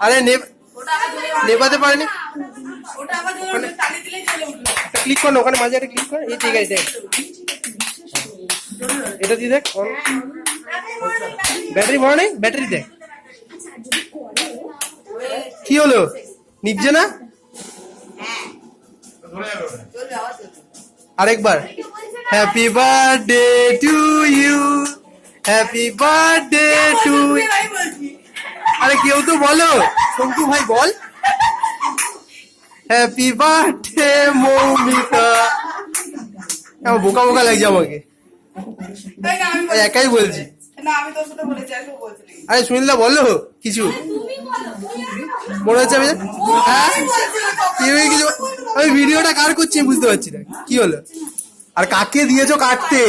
আরে নেবাতে পারেনি। ক্লিক কর না, ওখানে মাঝে একটা ক্লিক কর। এই ঠিক আছে, দেখ এটা দিয়ে দেখ। ব্যাটারি ভরা নেই, ব্যাটারি দেখ কি হলো, নিচ্ছে না। আরেকবার, happy birthday to you, happy birthday to. আরে কেউ তো বলো, শঙ্কু ভাই বল, হ্যাপি বার্থডে মৌমিতা। আমার বোকা বোকা লাগছে আমাকে, একাই বলছি। আরে সুনীলদা বলো কিছু, মনে হচ্ছে আমি হ্যাঁ কিছু। আমি ভিডিওটা কার করছি বুঝতে পারছি না কি হলো, আর কাকে দিয়েছো কাটতে।